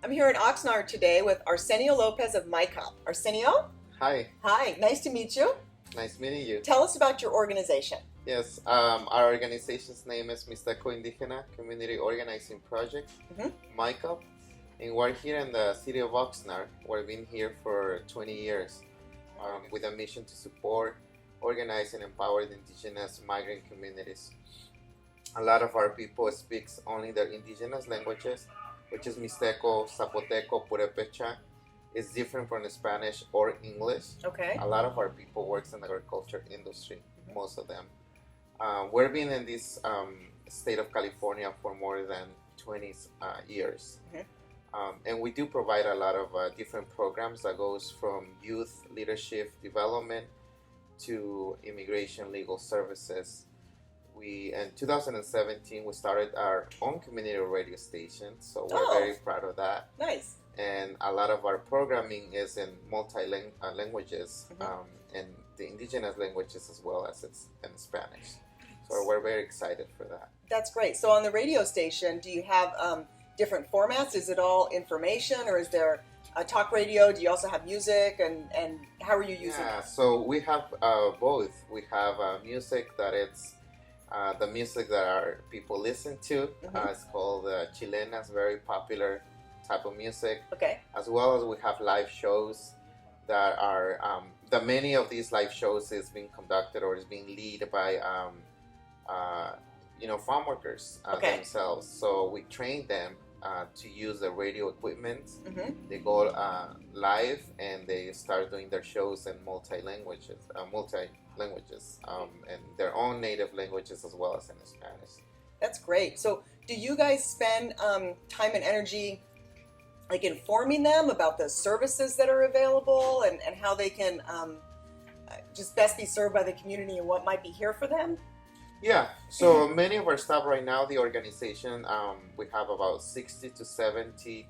I'm here in Oxnard today with Arcenio Lopez of MICOP. Arcenio? Hi, Hi, nice to meet you. nice meeting you. Tell us about your organization. Yes, our organization's name is Mixteco Indigena Community Organizing Project, Mhm. MICOP, and we're here in the city of Oxnard. We've been here for 20 years with a mission to support, organize, and empower the indigenous migrant communities. A lot of our people speaks only their indigenous languages, which is Mixteco, Zapoteco, Purepecha. It's different from Spanish or English. Okay. A lot of our people works in the agriculture industry, Mhm. most of them. We've been in this state of California for more than 20 years. Mhm. And we do provide a lot of different programs that goes from youth leadership development to immigration legal services. In 2017 we started our own community radio station, so we're very proud of that. Nice. And a lot of our programming is in languages, Mhm. and the indigenous languages as well as it's in Spanish. So we're very excited for that. That's great. So on the radio station, do you have different formats? Is it all information or is there a talk radio? Do you also have music? And how are you using Yeah, it? so we have both. We have music that it's the music that our people listen to. Mhm. It's called Chilena. It's very popular type of music. Okay. As well as we have live shows that are many of these live shows is being conducted or is being led by farm workers Okay. themselves. So we train them to use the radio equipment. Mm-hmm. They go live and they start doing their shows in multi languages, and their own native languages as well as in Spanish. That's great. So do you guys spend time and energy like informing them about the services that are available and how they can just best be served by the community and what might be here for them? Yeah, so many of our staff right now, the organization, we have about 60 to 70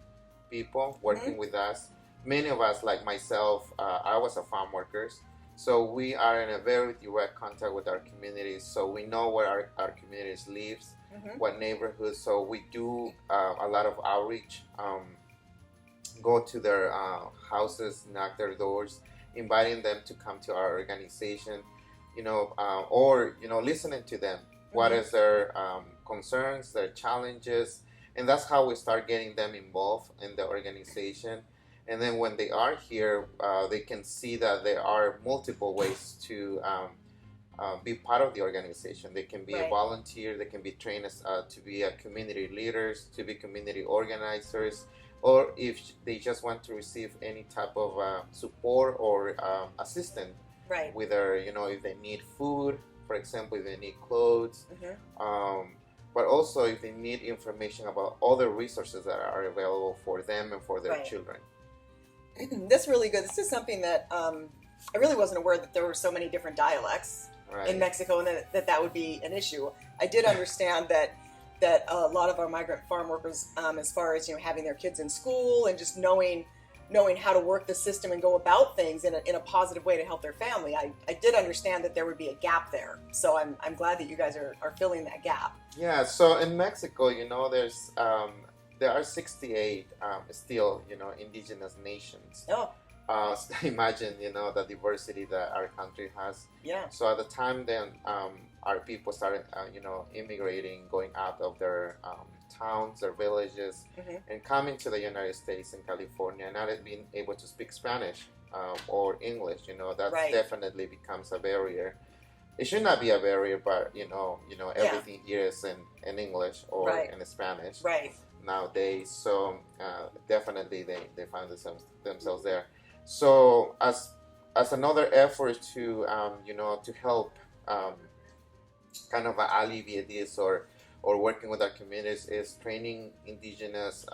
people working with us. Many of us, like myself, I was a farm worker, so we are in a very direct contact with our communities. So we know where our communities lives, Mm-hmm. what neighborhoods. So we do a lot of outreach, go to their houses, knock their doors, inviting them to come to our organization. Or listening to them. What is their concerns, their challenges, and that's how we start getting them involved in the organization. And then when they are here, they can see that there are multiple ways to be part of the organization. They can be a Right. volunteer. They can be trained as, to be a community leaders, to be community organizers, or if they just want to receive any type of support or assistance. Right. Whether if they need food, for example, if they need clothes, Mm-hmm. but also if they need information about other resources that are available for them and for their Right. children. That's really good. This is something that I really wasn't aware that there were so many different dialects Right. in Mexico and that would be an issue. I did understand that a lot of our migrant farm workers, as far as having their kids in school and just knowing how to work the system and go about things in a positive way to help their family, I did understand that there would be a gap there. So I'm glad that you guys are filling that gap. Yeah. So in Mexico, there's there are 68 still indigenous nations. Oh, So imagine the diversity that our country has. yeah. So at the time then our people started immigrating, going out of their towns, their villages, Mm-hmm. and coming to the United States and California, and not being able to speak Spanish or English. That Right. definitely becomes a barrier. It should not be a barrier, but everything here is in English or Right. in Spanish Right. nowadays. So definitely they find themselves there. So as another effort to to help kind of alleviate this or working with our communities is training indigenous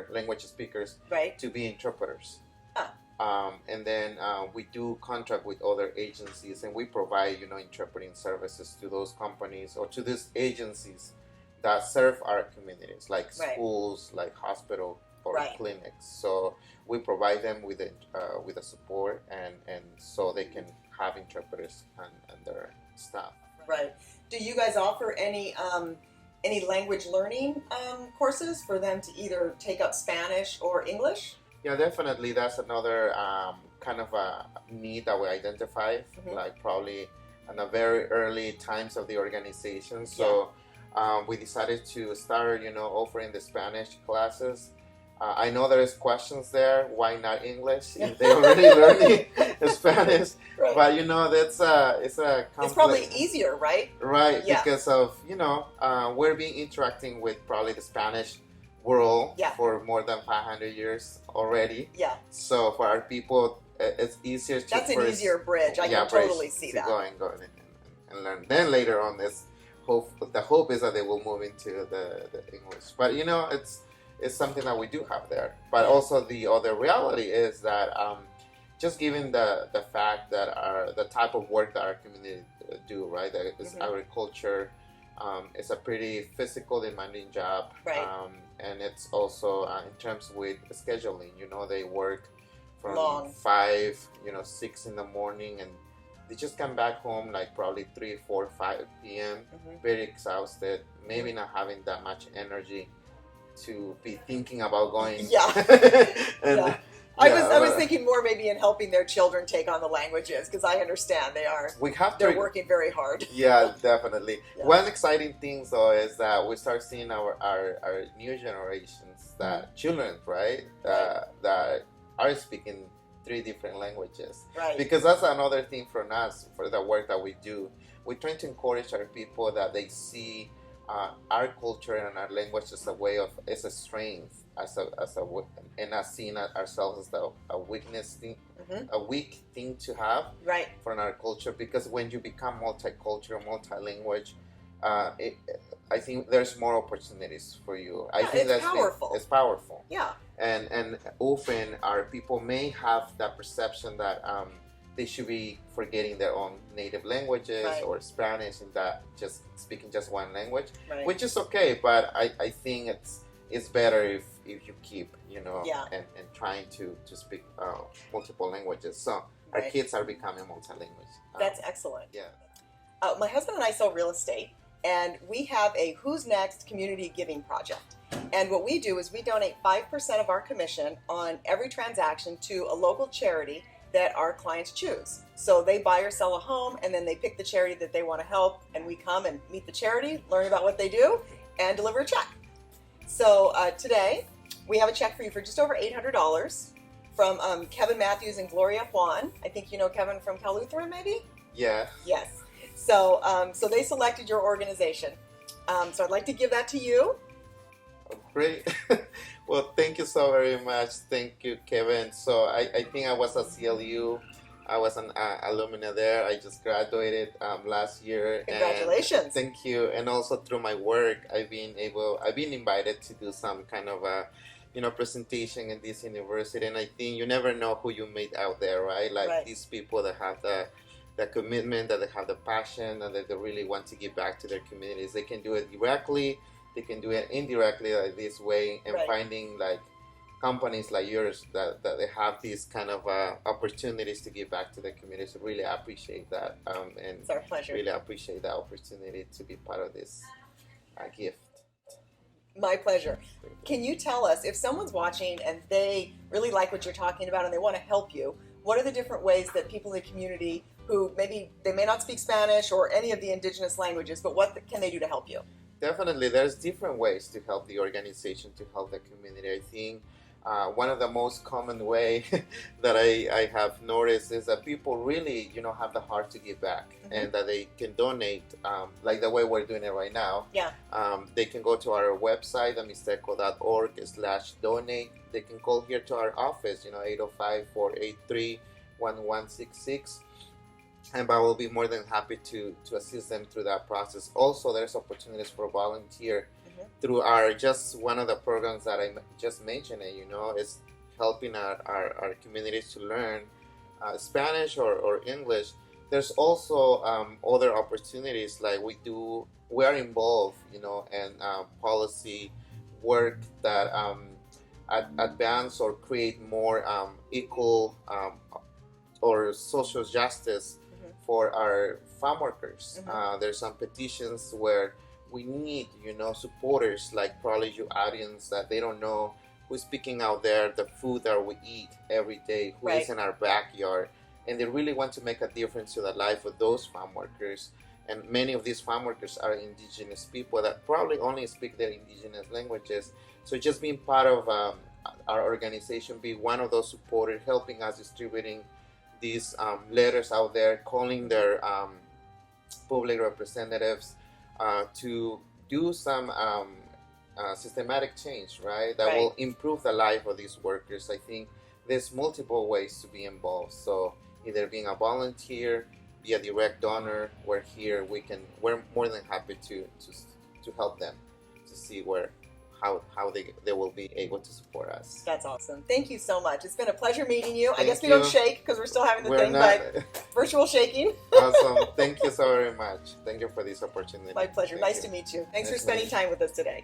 language speakers Right. to be interpreters. Ah. And then we do contract with other agencies, and we provide interpreting services to those companies or to these agencies that serve our communities, like Right. schools, like hospital or Right. clinics. So we provide them with the support, and so they can have interpreters and their staff. Right. Do you guys offer any any language learning courses for them to either take up Spanish or English? Yeah, definitely. That's another kind of a need that we identify, like probably in the very early times of the organization. So we decided to start, offering the Spanish classes. I know there's questions there. Why not English? If they're already learning Spanish, Right. But it's a it's probably easier, right? Right, Yeah. because of we're being interacting with probably the Spanish world for more than 500 years already. Yeah. So for our people, it's easier to. That's an easier bridge. I can totally see that. Go and learn. Then later on, the hope is that they will move into the English. But it's something that we do have there. But also the other reality is that just given the fact that the type of work that our community do, right, that is agriculture, it's a pretty physical demanding job, right. And it's also in terms with scheduling. They work from long. 5, 6 in the morning, and they just come back home like probably 3, 4, 5 p.m. Very exhausted, maybe not having that much energy to be thinking about going. And, I was thinking more maybe in helping their children take on the languages, because I understand they're working very hard. Yeah, definitely. One exciting thing though is that we start seeing our new generations, that children, right, that are speaking 3 different languages. Right. Because that's another thing for us, for the work that we do. We're trying to encourage our people that they see our culture and our language as a strength, and not seeing ourselves as a weakness thing, a weak thing to have from our culture. Because when you become multicultural, multilanguage, I think there's more opportunities for you. I think it's powerful. It's powerful. Yeah. And often our people may have that perception that they should be forgetting their own native languages or Spanish, and that just speaking just one language, which is okay. But I think it's better if you keep and trying to speak multiple languages. So our kids are becoming multilingual. That's excellent. Yeah. My husband and I sell real estate, and we have a Who's Next community giving project. And what we do is we donate 5% of our commission on every transaction to a local charity that our clients choose. So they buy or sell a home, and then they pick the charity that they want to help, and we come and meet the charity, learn about what they do, and deliver a check. So today, we have a check for you for just over $800 from Kevin Matthews and Gloria Juan. I think you know Kevin from Cal Lutheran, maybe? Yeah. Yes. So they selected your organization. So I'd like to give that to you. Great. Well, thank you so very much. Thank you, Kevin. So I think I was at CLU. I was an alumna there. I just graduated last year. Congratulations. And thank you. And also through my work, I've been invited to do some kind of a presentation in this university. And I think you never know who you meet out there, right? Like these people that have the commitment, that they have the passion, and that they really want to give back to their communities. They can do it directly. They can do it indirectly, like this way, and finding like companies like yours that they have these kind of opportunities to give back to the community. So really appreciate that, and it's our pleasure. Really appreciate the opportunity to be part of this gift. My pleasure. Can you tell us, if someone's watching and they really like what you're talking about and they want to help you, what are the different ways that people in the community who maybe they may not speak Spanish or any of the indigenous languages, but what can they do to help you? Definitely, there's different ways to help the organization, to help the community. I think one of the most common way that I have noticed is that people really, have the heart to give back, and that they can donate, like the way we're doing it right now. Yeah. They can go to our website, mixteco.org/donate. They can call here to our office, 805-483-1166. And I will be more than happy to assist them through that process. Also, there's opportunities for volunteer through one of the programs that I just mentioned. Is helping our communities to learn Spanish or English. There's also other opportunities, like we are involved, in policy work that advance or create more equal or social justice for our farm workers. There's some petitions where we need, supporters like probably your audience that they don't know who's picking out there the food that we eat every day, who Right. is in our backyard, and they really want to make a difference to the life of those farm workers. And many of these farm workers are indigenous people that probably only speak their indigenous languages. So just being part of our organization, be one of those supporters, helping us distributing these letters out there, calling their public representatives to do some systematic change, right? That Right. will improve the life of these workers. I think there's multiple ways to be involved. So either being a volunteer, be a direct donor. We're here. We're more than happy to help them to see how they will be able to support us. That's awesome. Thank you so much. It's been a pleasure meeting you. I Thank guess we you. don't shake because we're still having the We're thing, not but virtual shaking. awesome. Thank you so very much. Thank you for this opportunity. My pleasure. Thank Nice you. to meet you. Thanks Nice for spending to meet you. time with us today.